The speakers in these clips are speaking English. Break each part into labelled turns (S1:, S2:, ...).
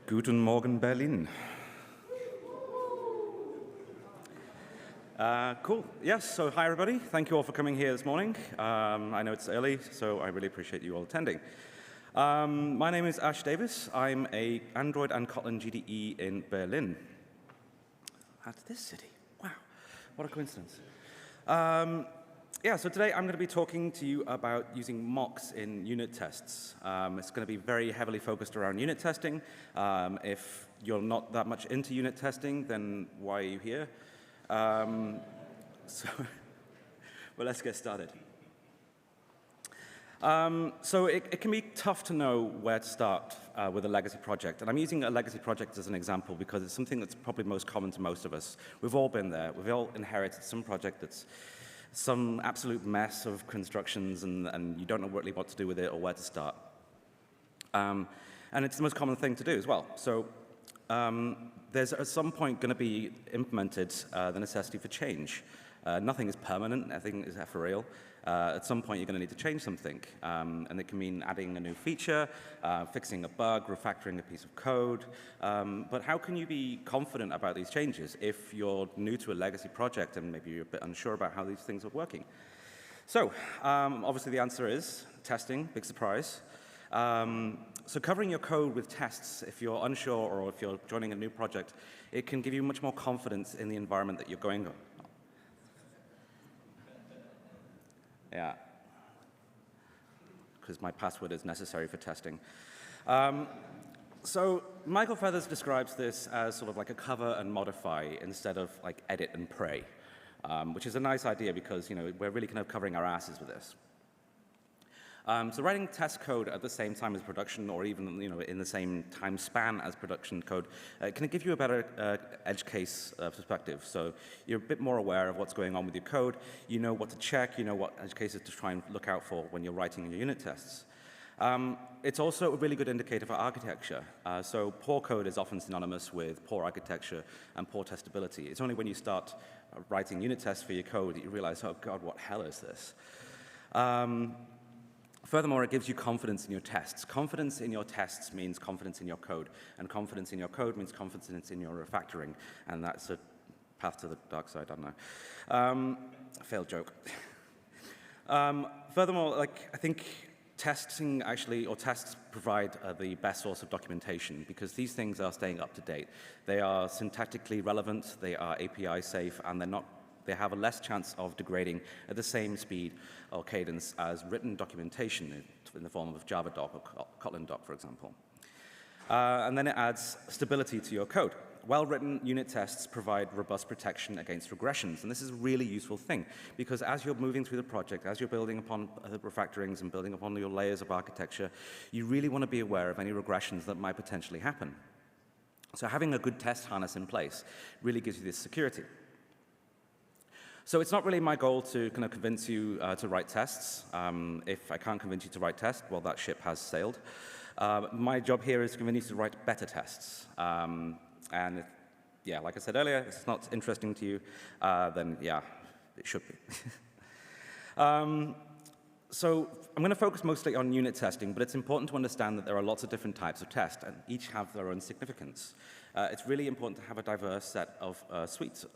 S1: Guten Morgen, Berlin. Cool. Yes, so hi, everybody. Thank you all for coming here this morning. I know it's early, so I really appreciate you all attending. My name is Ash Davies. I'm an Android and Kotlin GDE in Berlin. At this city. Wow, what a coincidence. Yeah, so today I'm going to be talking to you about using mocks in unit tests. It's going to be very heavily focused around unit testing. If you're not that much into unit testing, then why are you here? Well, let's get started. So it can be tough to know where to start with a legacy project. And I'm using a legacy project as an example because it's something that's probably most common to most of us. We've all been there. We've all inherited some project that's some absolute mess of constructions, and you don't know really what to do with it or where to start. And it's the most common thing to do as well. So there's at some point going to be implemented the necessity for change. Nothing is permanent, nothing is ephemeral. At some point, you're going to need to change something. And it can mean adding a new feature, fixing a bug, refactoring a piece of code. But how can you be confident about these changes if you're new to a legacy project and maybe you're a bit unsure about how these things are working? So obviously, the answer is testing, big surprise. So covering your code with tests, if you're unsure or if you're joining a new project, it can give you much more confidence in the environment that you're going on. Yeah, because my password is necessary for testing. So Michael Feathers describes this as sort of like a cover and modify instead of like edit and pray, which is a nice idea because we're really kind of covering our asses with this. So writing test code at the same time as production, or even in the same time span as production code, can give you a better edge case perspective. So you're a bit more aware of what's going on with your code. You know what to check. You know what edge cases to try and look out for when you're writing your unit tests. It's also a really good indicator for architecture. So poor code is often synonymous with poor architecture and poor testability. It's only when you start writing unit tests for your code that you realize, oh God, what hell is this? Furthermore, it gives you confidence in your tests. Confidence in your tests means confidence in your code, and confidence in your code means confidence in your refactoring, and that's a path to the dark side, I don't know. Failed joke. Furthermore, I think testing actually, or tests provide the best source of documentation because these things are staying up to date. They are syntactically relevant, they are API safe, and they have a less chance of degrading at the same speed or cadence as written documentation in the form of Java doc or Kotlin doc, for example. And then it adds stability to your code. Well-written unit tests provide robust protection against regressions, and this is a really useful thing because as you're moving through the project, as you're building upon the refactorings and building upon your layers of architecture, you really want to be aware of any regressions that might potentially happen. So having a good test harness in place really gives you this security. So it's not really my goal to kind of convince you to write tests. If I can't convince you to write tests, well, that ship has sailed. My job here is to convince you to write better tests. And yeah, like I said earlier, if it's not interesting to you, then yeah, it should be. So I'm going to focus mostly on unit testing, but it's important to understand that there are lots of different types of tests, and each have their own significance. It's really important to have a diverse set of suite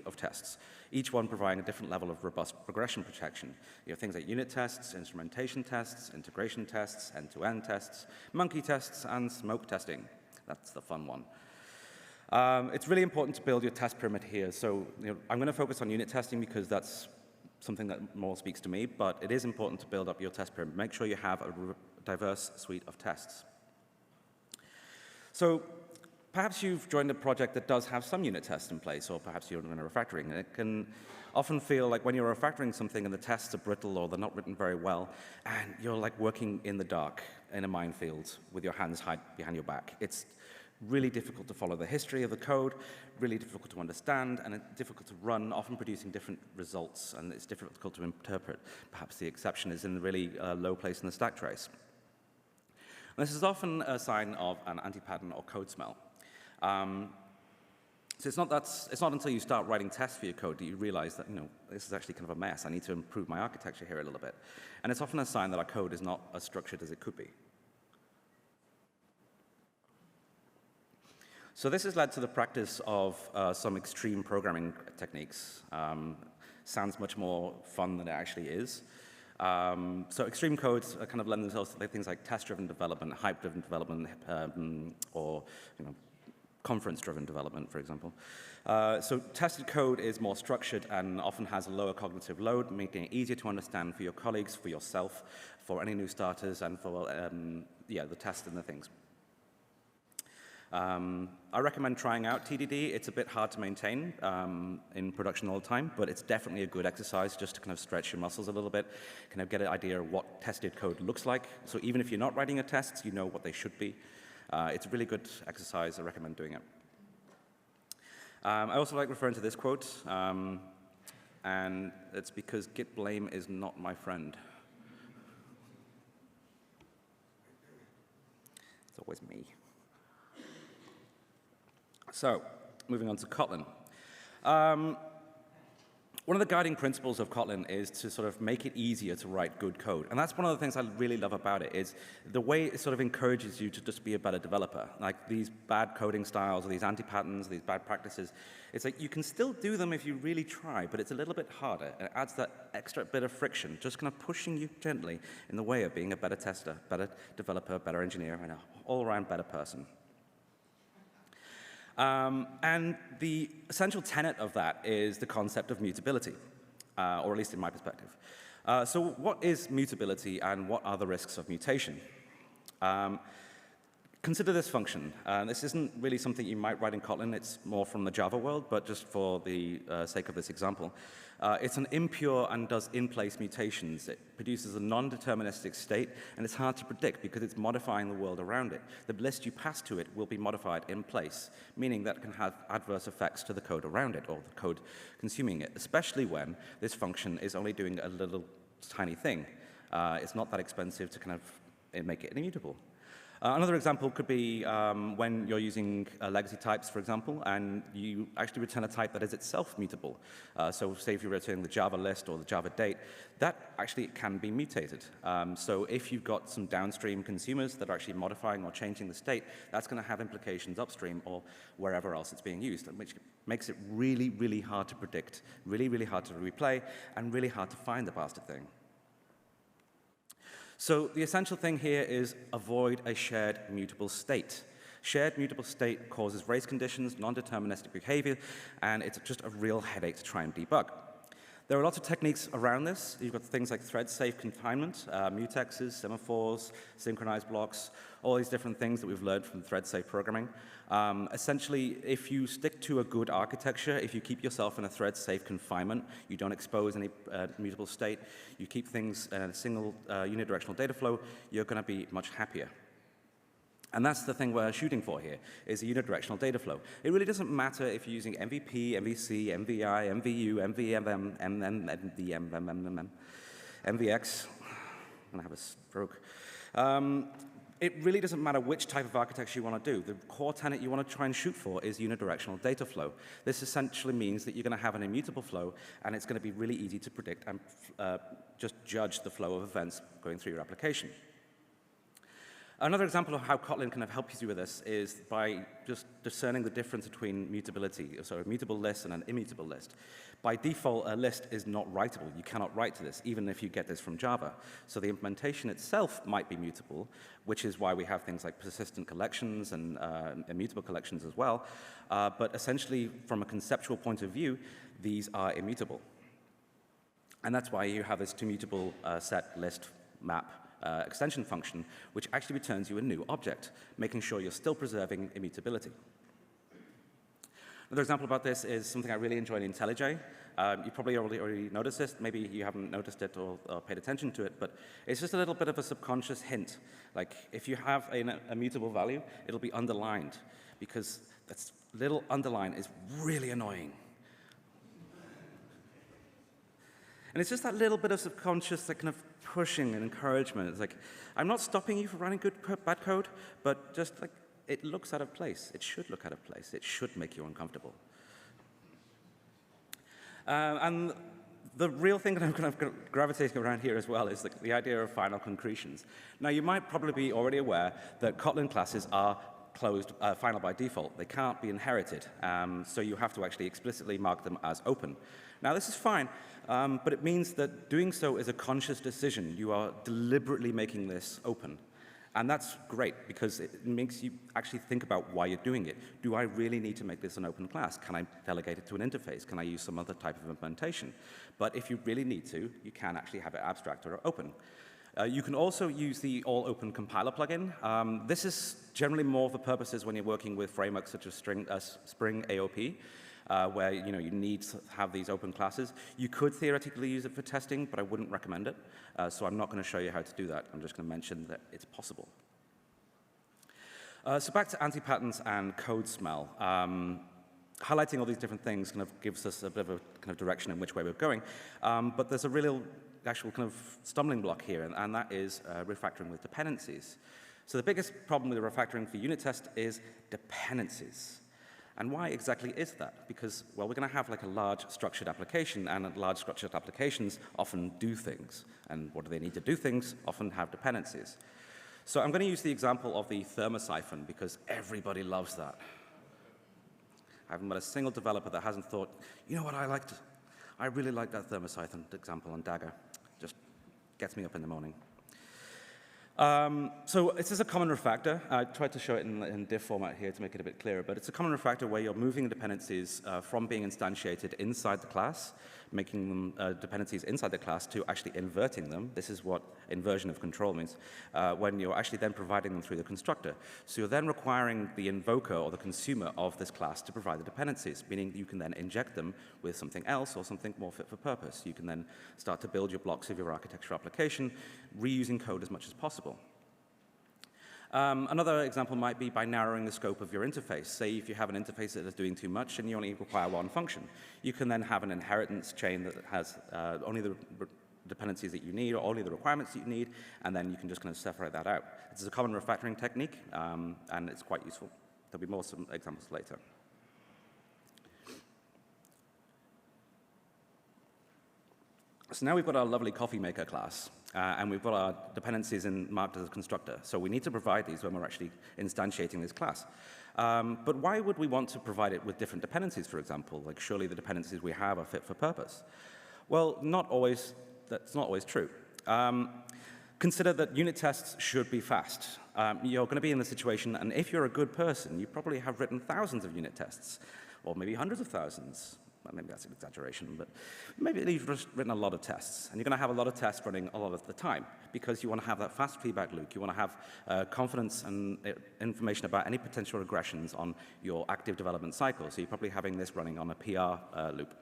S1: of tests, each one providing a different level of robust regression protection. You have things like unit tests, instrumentation tests, integration tests, end-to-end tests, monkey tests, and smoke testing. That's the fun one. It's really important to build your test pyramid here. So I'm going to focus on unit testing because that's something that more speaks to me, but it is important to build up your test pyramid. Make sure you have a diverse suite of tests. So perhaps you've joined a project that does have some unit tests in place, or perhaps you're doing a refactoring. And it can often feel like when you're refactoring something and the tests are brittle or they're not written very well, and you're like working in the dark in a minefield with your hands behind your back. It's really difficult to follow the history of the code, really difficult to understand, and it's difficult to run, often producing different results, and it's difficult to interpret. Perhaps the exception is in a really low place in the stack trace. And this is often a sign of an anti-pattern or code smell. So it's not until you start writing tests for your code that you realize that this is actually kind of a mess. I need to improve my architecture here a little bit. And it's often a sign that our code is not as structured as it could be. So this has led to the practice of some extreme programming techniques. Sounds much more fun than it actually is. So extreme codes kind of lend themselves to things like test-driven development, hype-driven development, or conference-driven development, for example. So tested code is more structured and often has a lower cognitive load, making it easier to understand for your colleagues, for yourself, for any new starters, and for the tests and the things. I recommend trying out TDD. It's a bit hard to maintain in production all the time, but it's definitely a good exercise just to kind of stretch your muscles a little bit, kind of get an idea of what tested code looks like. So even if you're not writing your tests, you know what they should be. It's a really good exercise. I recommend doing it. I also like referring to this quote, and it's because Git blame is not my friend. It's always me. So, moving on to Kotlin. One of the guiding principles of Kotlin is to sort of make it easier to write good code. And that's one of the things I really love about it, is the way it sort of encourages you to just be a better developer. Like these bad coding styles, or these anti-patterns, these bad practices, it's like you can still do them if you really try, but it's a little bit harder. And it adds that extra bit of friction, just kind of pushing you gently in the way of being a better tester, better developer, better engineer, and an all-around better person. And the essential tenet of that is the concept of mutability, or at least in my perspective. So what is mutability and what are the risks of mutation? Consider this function. This isn't really something you might write in Kotlin. It's more from the Java world, but just for the sake of this example. It's an impure and does in-place mutations. It produces a non-deterministic state, and it's hard to predict because it's modifying the world around it. The list you pass to it will be modified in place, meaning that it can have adverse effects to the code around it or the code consuming it, especially when this function is only doing a little tiny thing. It's not that expensive to kind of make it immutable. Another example could be when you're using legacy types, for example, and you actually return a type that is itself mutable. So say if you're returning the Java list or the Java date, that actually can be mutated. So if you've got some downstream consumers that are actually modifying or changing the state, that's going to have implications upstream or wherever else it's being used, which makes it really, really hard to predict, really, really hard to replay, and really hard to find the bastard thing. So the essential thing here is avoid a shared mutable state. Shared mutable state causes race conditions, non-deterministic behavior, and it's just a real headache to try and debug. There are lots of techniques around this. You've got things like thread-safe confinement, mutexes, semaphores, synchronized blocks, all these different things that we've learned from thread-safe programming. Essentially, if you stick to a good architecture, if you keep yourself in a thread-safe confinement, you don't expose any mutable state, you keep things in a single unidirectional data flow, you're going to be much happier. And that's the thing we're shooting for here, is a unidirectional data flow. It really doesn't matter if you're using MVP, MVC, MVI, MVU, MVMM, MVM, MVX. I'm going to have a stroke. It really doesn't matter which type of architecture you want to do. The core tenet you want to try and shoot for is unidirectional data flow. This essentially means that you're going to have an immutable flow, and it's going to be really easy to predict and just judge the flow of events going through your application. Another example of how Kotlin can help you with this is by just discerning the difference between mutability, so a mutable list and an immutable list. By default, a list is not writable. You cannot write to this, even if you get this from Java. So the implementation itself might be mutable, which is why we have things like persistent collections and immutable collections as well. But essentially, from a conceptual point of view, these are immutable. And that's why you have this two-mutable set list map extension function, which actually returns you a new object, making sure you're still preserving immutability. Another example about this is something I really enjoy in IntelliJ. You probably already noticed this. Maybe you haven't noticed it or paid attention to it, but it's just a little bit of a subconscious hint. Like, if you have a mutable value, it'll be underlined, because that little underline is really annoying. And it's just that little bit of subconscious kind of pushing and encouragement. It's like, I'm not stopping you from writing bad code, but just like, it looks out of place. It should look out of place. It should make you uncomfortable. And the real thing that I'm kind of gravitating around here as well is the idea of final concretions. Now, you might probably be already aware that Kotlin classes are final by default. They can't be inherited, so you have to actually explicitly mark them as open. Now, this is fine, but it means that doing so is a conscious decision. You are deliberately making this open. And that's great, because it makes you actually think about why you're doing it. Do I really need to make this an open class? Can I delegate it to an interface? Can I use some other type of implementation? But if you really need to, you can actually have it abstract or open. You can also use the all-open compiler plugin. This is generally more for purposes when you're working with frameworks such as Spring AOP, where you need to have these open classes. You could theoretically use it for testing, but I wouldn't recommend it. So I'm not going to show you how to do that. I'm just going to mention that it's possible. So back to anti-patterns and code smell. Highlighting all these different things kind of gives us a bit of a kind of direction in which way we're going. But there's a real actual kind of stumbling block here, and that is refactoring with dependencies. So the biggest problem with refactoring for unit test is dependencies. And why exactly is that? Because, well, we're going to have like a large structured application, and large structured applications often do things. And what do they need to do things? Often have dependencies. So I'm going to use the example of the thermosiphon, because everybody loves that. I haven't met a single developer that hasn't thought, you know what I really like that thermosiphon example on Dagger. Just gets me up in the morning. So this is a common refactor. I tried to show it in diff format here to make it a bit clearer, but it's a common refactor where you're moving dependencies from being instantiated inside the class, making them dependencies inside the class, to actually inverting them. This is what inversion of control means, when you're actually then providing them through the constructor. So you're then requiring the invoker or the consumer of this class to provide the dependencies, meaning you can then inject them with something else or something more fit for purpose. You can then start to build your blocks of your architecture application, reusing code as much as possible. Another example might be by narrowing the scope of your interface. Say if you have an interface that is doing too much and you only require one function. You can then have an inheritance chain that has only the dependencies that you need, or only the requirements that you need, and then you can just kind of separate that out. This is a common refactoring technique, and it's quite useful. There'll be some examples later. So now we've got our lovely coffee maker class, and we've got our dependencies marked as a constructor. So we need to provide these when we're actually instantiating this class. But why would we want to provide it with different dependencies, for example? Like, surely the dependencies we have are fit for purpose. Well, that's not always true. Consider that unit tests should be fast. You're going to be in the situation, and if you're a good person, you probably have written thousands of unit tests, or maybe hundreds of thousands. Well, maybe that's an exaggeration, but maybe you've just written a lot of tests. And you're going to have a lot of tests running a lot of the time, because you want to have that fast feedback loop. You want to have confidence and information about any potential regressions on your active development cycle. So you're probably having this running on a PR loop.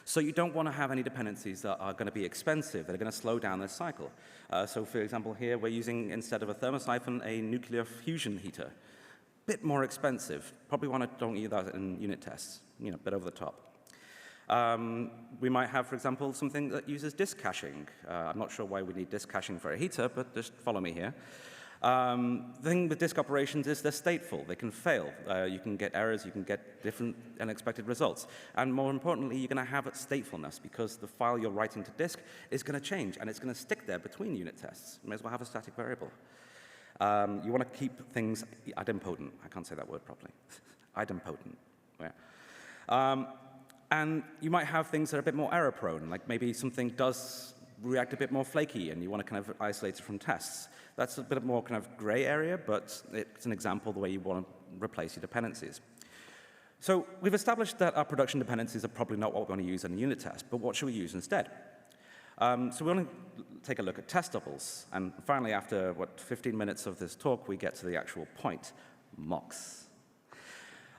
S1: So you don't want to have any dependencies that are going to be expensive, that are going to slow down this cycle. So for example, here we're using, instead of a thermosiphon, a nuclear fusion heater. Bit more expensive. Probably don't use that in unit tests, a bit over the top. We might have, for example, something that uses disk caching. I'm not sure why we need disk caching for a heater, but just follow me here. The thing with disk operations is they're stateful. They can fail. You can get errors. You can get different unexpected results. And more importantly, you're going to have statefulness, because the file you're writing to disk is going to change, and it's going to stick there between unit tests. You may as well have a static variable. You want to keep things idempotent. I can't say that word properly. Idempotent. Yeah. And you might have things that are a bit more error-prone, like maybe something does react a bit more flaky, and you want to kind of isolate it from tests. That's a bit more kind of gray area, but it's an example of the way you want to replace your dependencies. So we've established that our production dependencies are probably not what we want to use in a unit test, but what should we use instead? So we want to take a look at test doubles. And finally, after, 15 minutes of this talk, we get to the actual point, mocks.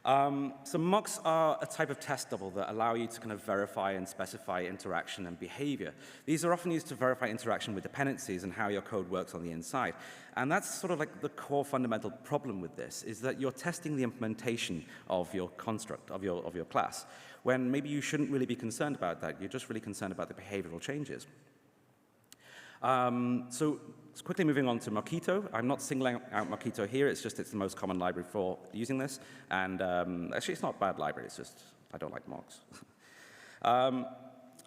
S1: So mocks are a type of test double that allow you to kind of verify and specify interaction and behavior. These are often used to verify interaction with dependencies and how your code works on the inside. And that's sort of like the core fundamental problem with this, is that you're testing the implementation of your construct, of your class, when maybe you shouldn't really be concerned about that. You're just really concerned about the behavioral changes. So quickly moving on to Mockito. I'm not singling out Mockito here. It's just it's the most common library for using this. And actually, it's not a bad library. It's just I don't like mocks.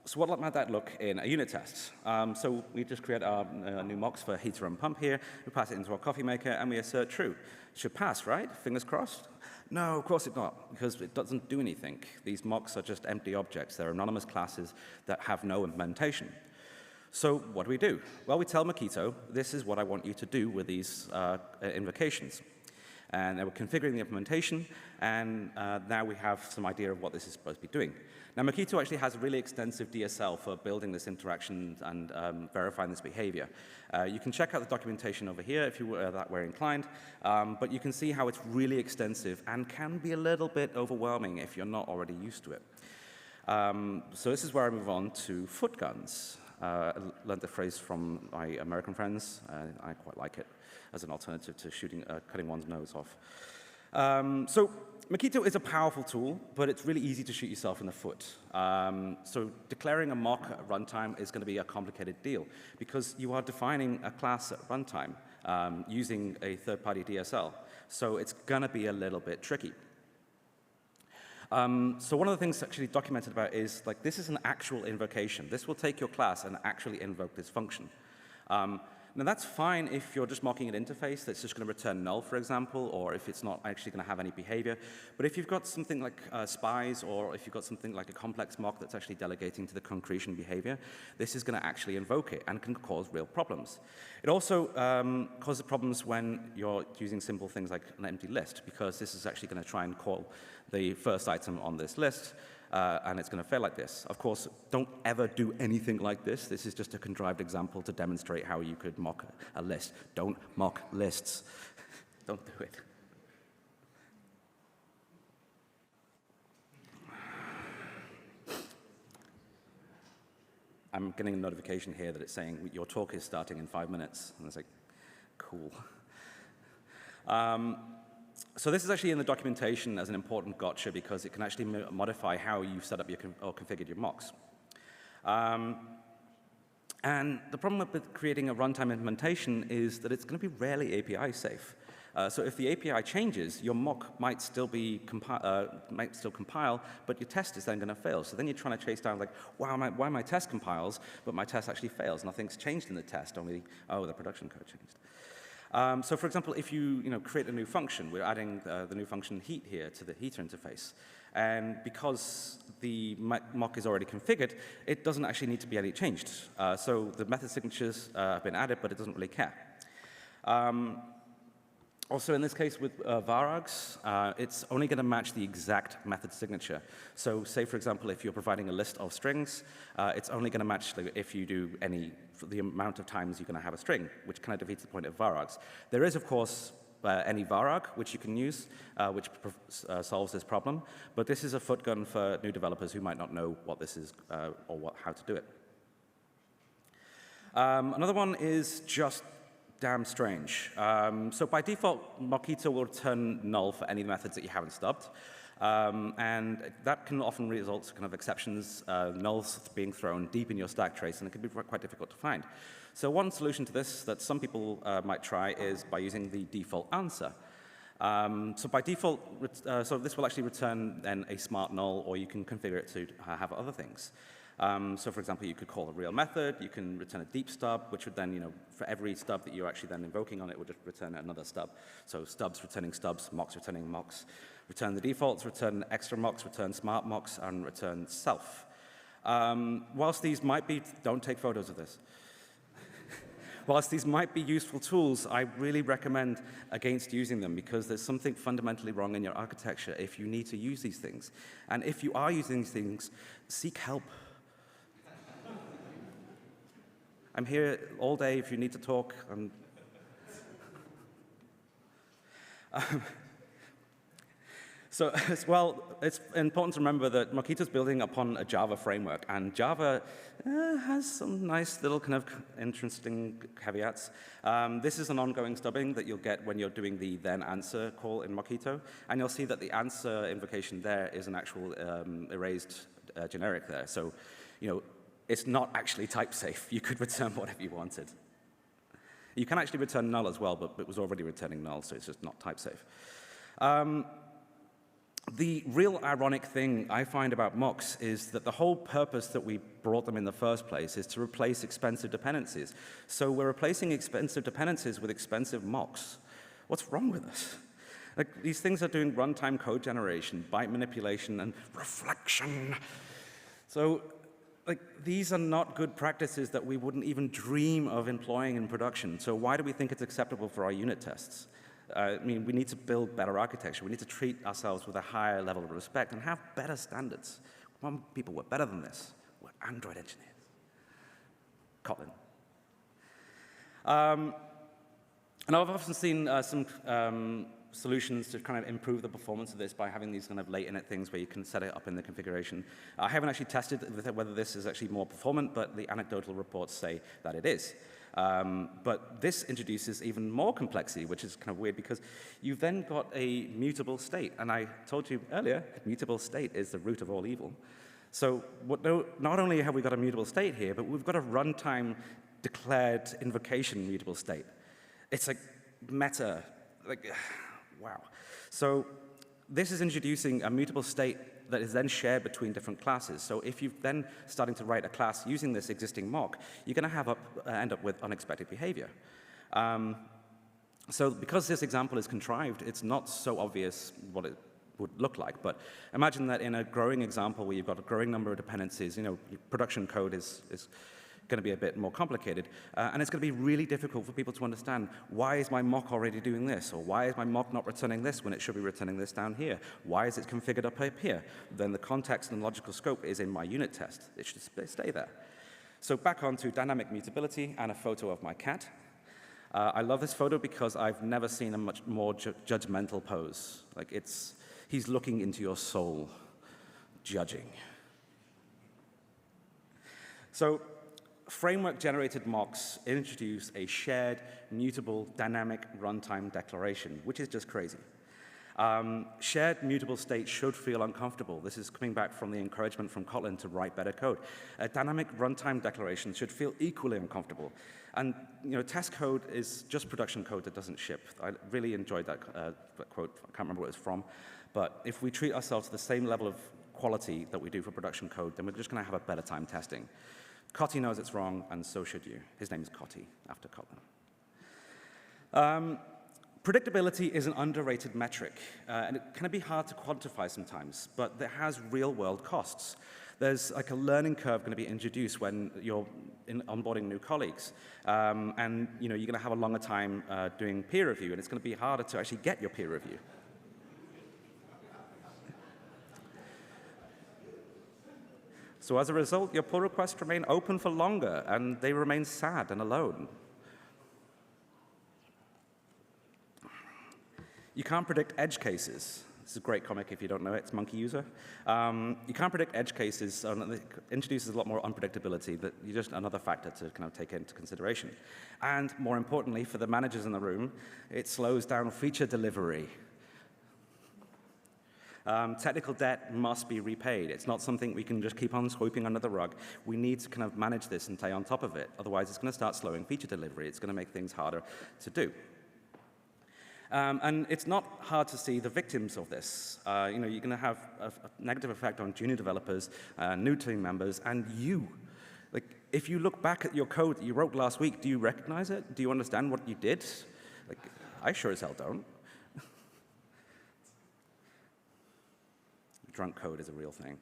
S1: So what might that look in a unit test? So we just create our new mocks for heater and pump here. We pass it into our coffee maker, and we assert true. It should pass, right? Fingers crossed? No, of course it's not, because it doesn't do anything. These mocks are just empty objects. They're anonymous classes that have no implementation. So what do? Well, we tell Mockito, this is what I want you to do with these invocations. And we're configuring the implementation, and now we have some idea of what this is supposed to be doing. Now, Mockito actually has a really extensive DSL for building this interaction and verifying this behavior. You can check out the documentation over here if you were that way inclined, but you can see how it's really extensive and can be a little bit overwhelming if you're not already used to it. So this is where I move on to foot guns. I learned the phrase from my American friends. I quite like it as an alternative to cutting one's nose off. So Mockito is a powerful tool, but it's really easy to shoot yourself in the foot. So declaring a mock at runtime is going to be a complicated deal because you are defining a class at runtime using a third-party DSL. So it's going to be a little bit tricky. So one of the things actually documented about is, like, this is an actual invocation. This will take your class and actually invoke this function. Now, that's fine if you're just mocking an interface that's just going to return null, for example, or if it's not actually going to have any behavior. But if you've got something like spies, or if you've got something like a complex mock that's actually delegating to the concretion behavior, this is going to actually invoke it and can cause real problems. It also causes problems when you're using simple things like an empty list, because this is actually going to try and call the first item on this list, and it's going to fail like this. Of course, don't ever do anything like this. This is just a contrived example to demonstrate how you could mock a list. Don't mock lists. Don't do it. I'm getting a notification here that it's saying your talk is starting in 5 minutes. And it's like, cool. So this is actually in the documentation as an important gotcha because it can actually modify how you've set up or configured your mocks. And the problem with creating a runtime implementation is that it's going to be rarely API safe. So if the API changes, your mock might still compile, but your test is then going to fail. So then you're trying to chase down, like, wow, why my test compiles, but my test actually fails. Nothing's changed in the test, only, oh, the production code changed. So for example, if you create a new function, we're adding the new function heat here to the heater interface. And because the mock is already configured, it doesn't actually need to be any changed. So the method signatures have been added, but it doesn't really care. Also, in this case with varargs, it's only going to match the exact method signature. So say, for example, if you're providing a list of strings, it's only going to match if you do the amount of times you're going to have a string, which kind of defeats the point of varargs. There is, of course, any vararg, which you can use, which solves this problem. But this is a foot gun for new developers who might not know what this is or how to do it. Another one is just damn strange. So by default, Mockito will return null for any methods that you haven't stubbed. And that can often result in kind of exceptions, nulls being thrown deep in your stack trace, and it can be quite difficult to find. So one solution to this that some people might try is by using the default answer. So by default, so this will actually return then a smart null, or you can configure it to have other things. So for example, you could call a real method, you can return a deep stub, which would then, for every stub that you're actually then invoking on it, would just return another stub. So stubs returning stubs, mocks returning mocks, return the defaults, return extra mocks, return smart mocks, and return self. Whilst these might be, don't take photos of this. Whilst these might be useful tools, I really recommend against using them because there's something fundamentally wrong in your architecture if you need to use these things. And if you are using these things, seek help. I'm here all day if you need to talk. So as well, it's important to remember that Mockito is building upon a Java framework, and Java has some nice little kind of interesting caveats. This is an ongoing stubbing that you'll get when you're doing the then answer call in Mockito, and you'll see that the answer invocation there is an actual erased generic there. So, it's not actually type safe. You could return whatever you wanted. You can actually return null as well, but it was already returning null, so it's just not type safe. The real ironic thing I find about mocks is that the whole purpose that we brought them in the first place is to replace expensive dependencies. So we're replacing expensive dependencies with expensive mocks. What's wrong with us? Like, these things are doing runtime code generation, byte manipulation, and reflection. So these are not good practices that we wouldn't even dream of employing in production. So why do we think it's acceptable for our unit tests? I mean, we need to build better architecture. We need to treat ourselves with a higher level of respect and have better standards. One people were better than this. We're Android engineers. Kotlin. And I've often seen some solutions to kind of improve the performance of this by having these kind of late init things where you can set it up in the configuration. I haven't actually tested whether this is actually more performant, but the anecdotal reports say that it is. But this introduces even more complexity, which is kind of weird because you've then got a mutable state. And I told you earlier, mutable state is the root of all evil. So not only have we got a mutable state here, but we've got a runtime declared invocation mutable state. It's like meta, wow. So this is introducing a mutable state that is then shared between different classes. So if you're then starting to write a class using this existing mock, you're going to end up with unexpected behavior. So because this example is contrived, it's not so obvious what it would look like. But imagine that in a growing example where you've got a growing number of dependencies, production code is going to be a bit more complicated. And it's going to be really difficult for people to understand, why is my mock already doing this? Or why is my mock not returning this when it should be returning this down here? Why is it configured up here? Then the context and logical scope is in my unit test. It should stay there. So back onto dynamic mutability and a photo of my cat. I love this photo because I've never seen a much more judgmental pose. He's looking into your soul, judging. So framework-generated mocks introduce a shared, mutable, dynamic runtime declaration, which is just crazy. Shared mutable state should feel uncomfortable. This is coming back from the encouragement from Kotlin to write better code. A dynamic runtime declaration should feel equally uncomfortable. And test code is just production code that doesn't ship. I really enjoyed that quote. I can't remember what it was from. But if we treat ourselves to the same level of quality that we do for production code, then we're just going to have a better time testing. Kotti knows it's wrong, and so should you. His name is Kotti, after Kotlin. Predictability is an underrated metric, and it can be hard to quantify sometimes, but it has real-world costs. There's like a learning curve going to be introduced when you're onboarding new colleagues, and you're going to have a longer time doing peer review, and it's going to be harder to actually get your peer review. So as a result, your pull requests remain open for longer, and they remain sad and alone. You can't predict edge cases. This is a great comic if you don't know it. It's Monkey User. You can't predict edge cases, and it introduces a lot more unpredictability. That you're just another factor to kind of take into consideration. And more importantly, for the managers in the room, it slows down feature delivery. Technical debt must be repaid. It's not something we can just keep on sweeping under the rug. We need to kind of manage this and stay on top of it. Otherwise, it's going to start slowing feature delivery. It's going to make things harder to do. And it's not hard to see the victims of this. You're going to have a negative effect on junior developers, new team members, and you. If you look back at your code that you wrote last week, do you recognize it? Do you understand what you did? I sure as hell don't. Drunk code is a real thing.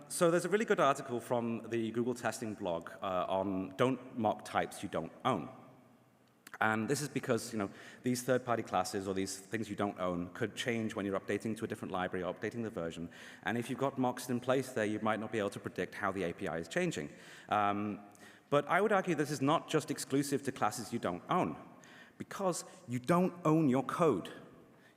S1: So there's a really good article from the Google testing blog on don't mock types you don't own. And this is because these third-party classes or these things you don't own could change when you're updating to a different library or updating the version. And if you've got mocks in place there, you might not be able to predict how the API is changing. But I would argue this is not just exclusive to classes you don't own, because you don't own your code.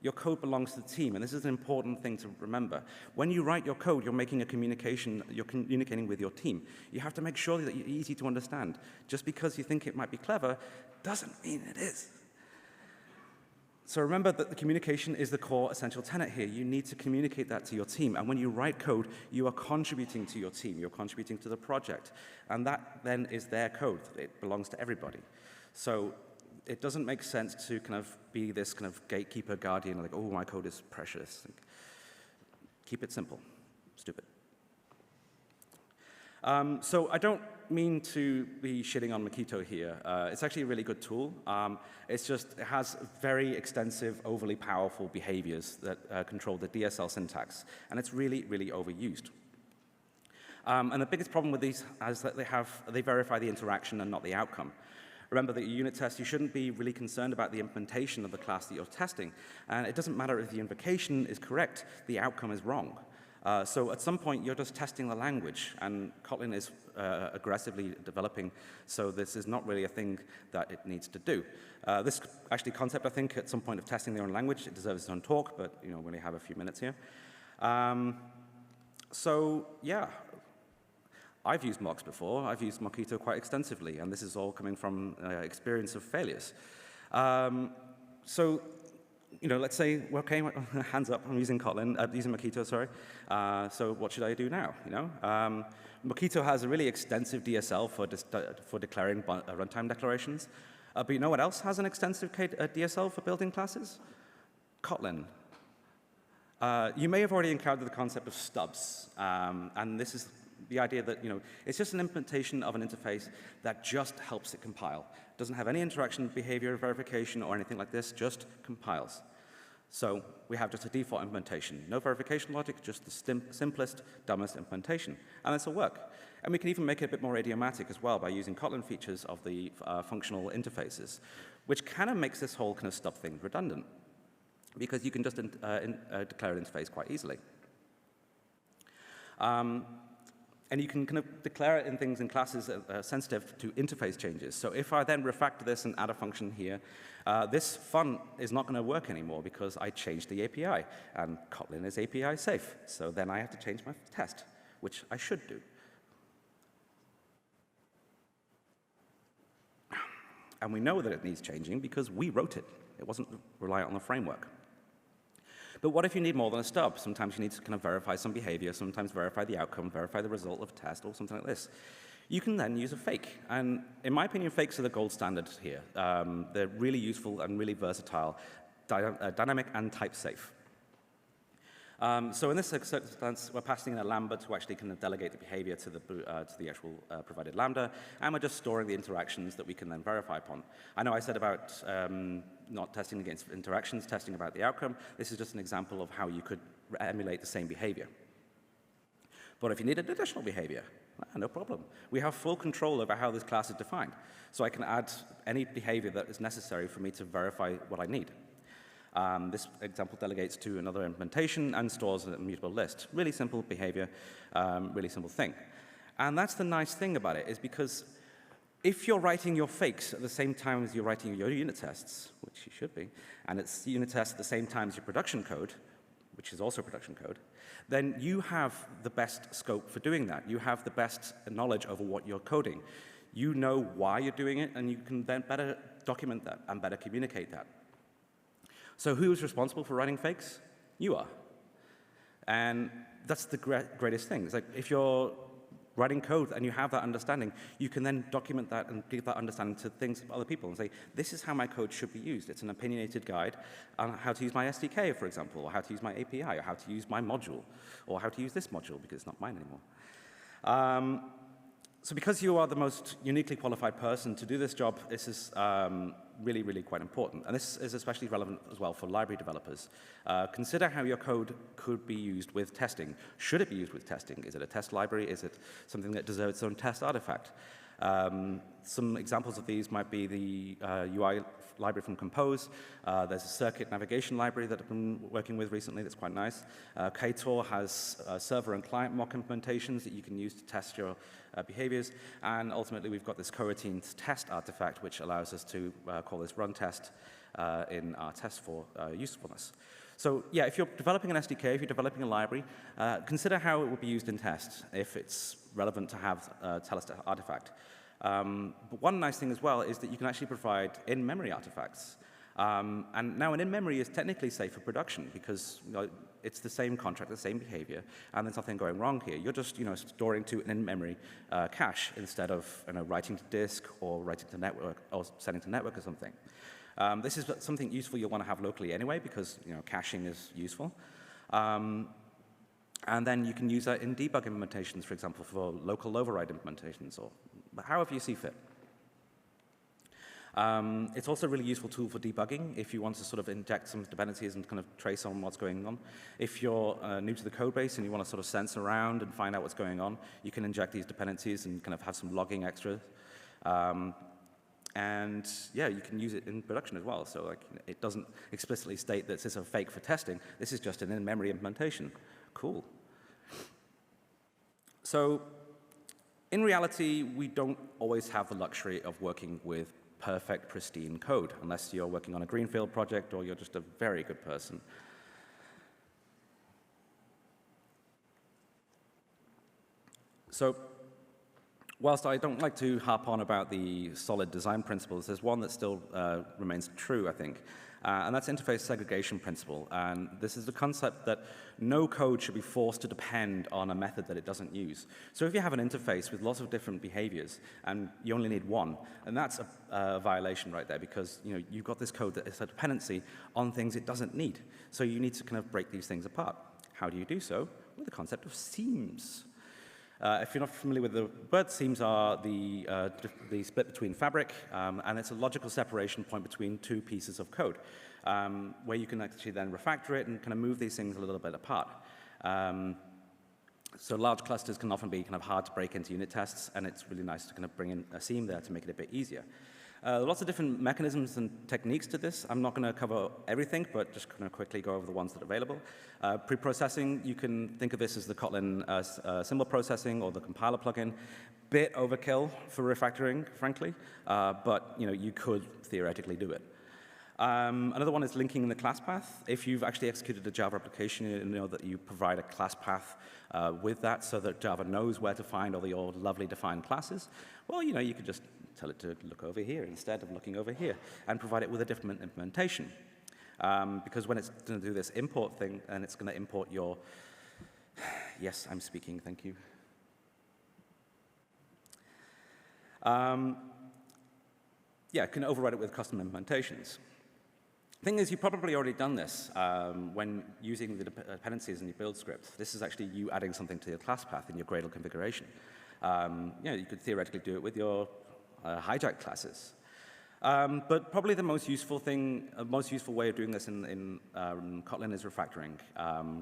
S1: Your code belongs to the team, and this is an important thing to remember. When you write your code, you're communicating with your team. You have to make sure that it's easy to understand. Just because you think it might be clever doesn't mean it is. So remember that the communication is the core essential tenet here. You need to communicate that to your team, and when you write code, you are contributing to your team. You're contributing to the project, and that then is their code. It belongs to everybody. So it doesn't make sense to kind of be this kind of gatekeeper guardian, like, oh, my code is precious. Like, keep it simple. Stupid. So I don't mean to be shitting on Mockito here. It's actually a really good tool. It has very extensive, overly powerful behaviors that control the DSL syntax, and it's really, really overused. And the biggest problem with these is that they verify the interaction and not the outcome. Remember that your unit test, you shouldn't be really concerned about the implementation of the class that you're testing. And it doesn't matter if the invocation is correct, the outcome is wrong. So at some point, you're just testing the language, and Kotlin is aggressively developing, so this is not really a thing that it needs to do. This actually concept, I think, at some point of testing their own language, it deserves its own talk, but we only have a few minutes here. So yeah, I've used mocks before. I've used Mockito quite extensively, and this is all coming from experience of failures. So let's say, well, okay, hands up, I'm using Kotlin, using Mockito, sorry. So what should I do now, Mockito has a really extensive DSL for declaring runtime declarations. But you know what else has an extensive DSL for building classes? Kotlin. You may have already encountered the concept of stubs, and this is the idea that it's just an implementation of an interface that just helps it compile. It doesn't have any interaction, behavior, verification, or anything like this, just compiles. So we have just a default implementation. No verification logic, just the simplest, dumbest implementation. And this will work. And we can even make it a bit more idiomatic as well by using Kotlin features of the functional interfaces, which kind of makes this whole kind of stub thing redundant, because you can just declare an interface quite easily. And you can kind of declare it in things in classes that are sensitive to interface changes. So if I then refactor this and add a function here, this fun is not going to work anymore because I changed the API, and Kotlin is API safe. So then I have to change my test, which I should do. And we know that it needs changing because we wrote it. It wasn't reliant on the framework. But what if you need more than a stub? Sometimes you need to kind of verify some behavior, sometimes verify the outcome, verify the result of a test, or something like this. You can then use a fake. And in my opinion, fakes are the gold standard here. They're really useful and really versatile, dynamic and type safe. So in this circumstance, we're passing in a lambda to actually kind of delegate the behavior to the actual provided lambda, and we're just storing the interactions that we can then verify upon. I know I said about not testing against interactions, testing about the outcome. This is just an example of how you could emulate the same behavior. But if you needed additional behavior, no problem. We have full control over how this class is defined. So I can add any behavior that is necessary for me to verify what I need. This example delegates to another implementation and stores a mutable list. Really simple behavior, really simple thing. And that's the nice thing about it, is because if you're writing your fakes at the same time as you're writing your unit tests, which you should be, and it's unit tests at the same time as your production code, which is also production code, then you have the best scope for doing that. You have the best knowledge over what you're coding. You know why you're doing it, and you can then better document that and better communicate that. So who is responsible for writing fakes? You are. And that's the greatest thing. It's like if you're writing code and you have that understanding, you can then document that and give that understanding to other people and say, this is how my code should be used. It's an opinionated guide on how to use my SDK, for example, or how to use my API, or how to use my module, or how to use this module, because it's not mine anymore. So because you are the most uniquely qualified person to do this job, this is really, really quite important. And this is especially relevant as well for library developers. Consider how your code could be used with testing. Should it be used with testing? Is it a test library? Is it something that deserves its own test artifact? Some examples of these might be the UI library from Compose. There's a circuit navigation library that I've been working with recently that's quite nice. Ktor has server and client mock implementations that you can use to test your behaviors. And ultimately, we've got this coroutines test artifact, which allows us to call this run test in our test for usefulness. So yeah, if you're developing an SDK, if you're developing a library, consider how it will be used in test if it's relevant to have tell us artifact. But one nice thing as well is that you can actually provide in-memory artifacts. And now an in-memory is technically safe for production because it's the same contract, the same behavior, and there's nothing going wrong here. You're just storing to an in-memory cache instead of writing to disk or writing to network or sending to network or something. This is something useful you'll want to have locally anyway, because caching is useful. And then you can use that in debug implementations, for example, for local override implementations, or however you see fit. It's also a really useful tool for debugging if you want to sort of inject some dependencies and kind of trace on what's going on. If you're new to the code base and you want to sort of sense around and find out what's going on, you can inject these dependencies and kind of have some logging extra. And yeah, you can use it in production as well. So like, it doesn't explicitly state that this is a fake for testing. This is just an in-memory implementation. Cool. So in reality, we don't always have the luxury of working with perfect, pristine code, unless you're working on a greenfield project or you're just a very good person. So whilst I don't like to harp on about the solid design principles, there's one that still remains true, I think, and that's interface segregation principle. And this is the concept that no code should be forced to depend on a method that it doesn't use. So if you have an interface with lots of different behaviors and you only need one, and that's a violation right there, because you've got this code that is a dependency on things it doesn't need. So you need to kind of break these things apart. How do you do so? With the concept of seams. If you're not familiar with the word, seams are the split between fabric, and it's a logical separation point between two pieces of code, where you can actually then refactor it and kind of move these things a little bit apart. So large clusters can often be kind of hard to break into unit tests, and it's really nice to kind of bring in a seam there to make it a bit easier. Lots of different mechanisms and techniques to this. I'm not going to cover everything, but just going to quickly go over the ones that are available. Pre-processing, you can think of this as the Kotlin symbol processing or the compiler plugin. Bit overkill for refactoring, frankly, but you could theoretically do it. Another one is linking the class path. If you've actually executed a Java application, you know that you provide a class path with that so that Java knows where to find all your lovely defined classes. Well, you could just tell it to look over here instead of looking over here and provide it with a different implementation. Because when it's going to do this import thing, and it's going to import your, yes, I'm speaking, thank you. Yeah, it can override it with custom implementations. Thing is, you've probably already done this when using the dependencies in your build script. This is actually you adding something to your class path in your Gradle configuration. You could theoretically do it with your hijack classes. But probably the most useful way of doing this in Kotlin is refactoring,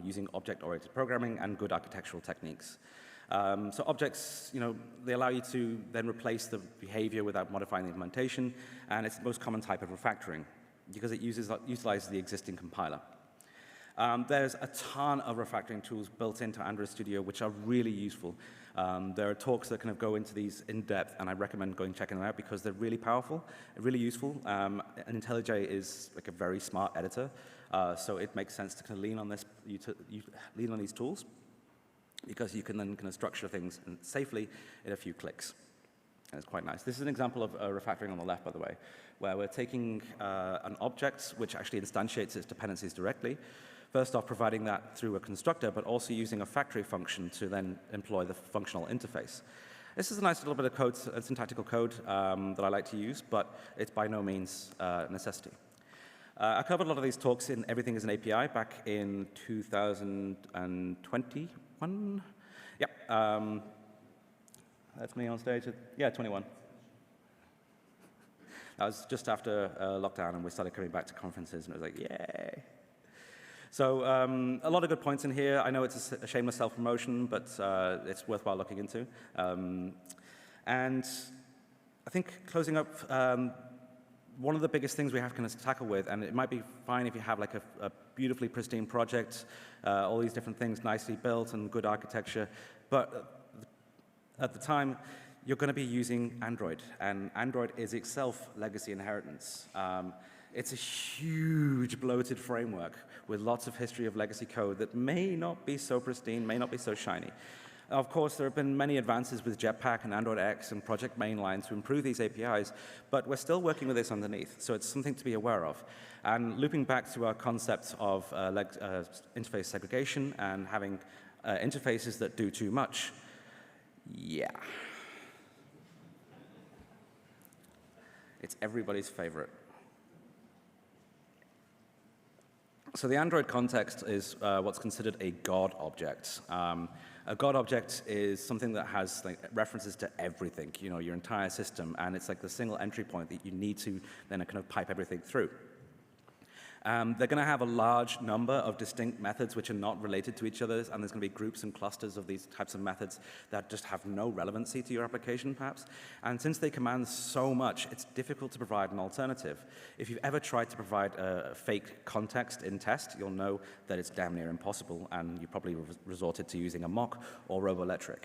S1: using object-oriented programming and good architectural techniques. So objects, they allow you to then replace the behavior without modifying the implementation, and it's the most common type of refactoring because it utilizes the existing compiler. There's a ton of refactoring tools built into Android Studio which are really useful. There are talks that kind of go into these in depth, and I recommend going and checking them out because they're really powerful, really useful. And IntelliJ is like a very smart editor, so it makes sense to kind of lean on these tools because you can then kind of structure things safely in a few clicks. And it's quite nice. This is an example of refactoring on the left, by the way, where we're taking an object which actually instantiates its dependencies directly. First off, providing that through a constructor, but also using a factory function to then employ the functional interface. This is a nice little bit of code, syntactical code that I like to use, but it's by no means a necessity. I covered a lot of these talks in Everything is an API back in 2021. Yep. That's me on stage. Yeah, 21. That was just after lockdown, and we started coming back to conferences, and it was like, yay. So a lot of good points in here. I know it's a shameless self-promotion, but it's worthwhile looking into. And I think closing up, one of the biggest things we have to tackle with, and it might be fine if you have like a beautifully pristine project, all these different things nicely built and good architecture, but at the time, you're going to be using Android, and Android is itself legacy inheritance. It's a huge bloated framework with lots of history of legacy code that may not be so pristine, may not be so shiny. Of course, there have been many advances with Jetpack and Android X and Project Mainline to improve these APIs, but we're still working with this underneath, so it's something to be aware of. And looping back to our concepts of interface segregation and having interfaces that do too much, yeah. It's everybody's favorite. So the Android context is what's considered a God object. A God object is something that has references to everything, your entire system, and it's like the single entry point that you need to then kind of pipe everything through. They're going to have a large number of distinct methods which are not related to each other, and there's going to be groups and clusters of these types of methods that just have no relevancy to your application, perhaps. And since they command so much, it's difficult to provide an alternative. If you've ever tried to provide a fake context in test, you'll know that it's damn near impossible, and you probably resorted to using a mock or Roboelectric.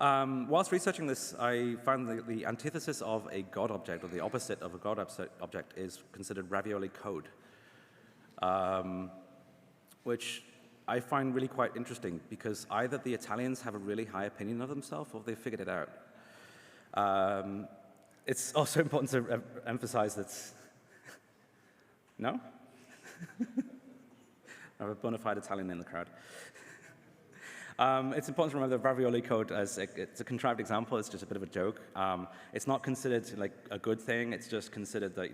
S1: Whilst researching this, I found that the antithesis of a God object, or the opposite of a God object, is considered ravioli code, which I find really quite interesting, because either the Italians have a really high opinion of themselves, or they've figured it out. It's also important to emphasize that... No? I have a bona fide Italian in the crowd. It's important to remember that ravioli code, it's a contrived example, it's just a bit of a joke. It's not considered like a good thing, it's just considered that,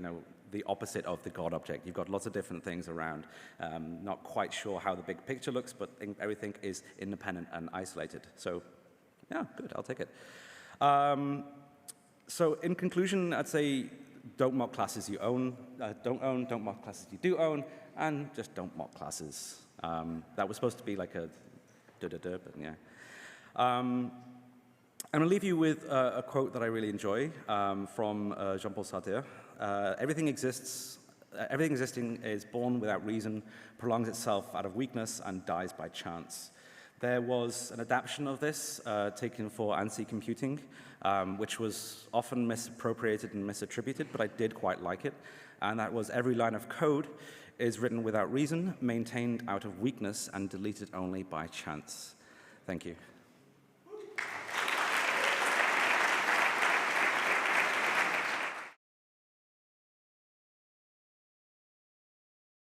S1: the opposite of the God object. You've got lots of different things around, not quite sure how the big picture looks, but everything is independent and isolated. So, yeah, good, I'll take it. So in conclusion, I'd say don't mock classes you own, don't mock classes you do own, and just don't mock classes. That was supposed to be like a but yeah. I'm going to leave you with a quote that I really enjoy from Jean-Paul Sartre. Everything existing is born without reason, prolongs itself out of weakness, and dies by chance. There was an adaptation of this taken for ANSI computing, which was often misappropriated and misattributed, but I did quite like it. And that was every line of code is written without reason, maintained out of weakness, and deleted only by chance. Thank you.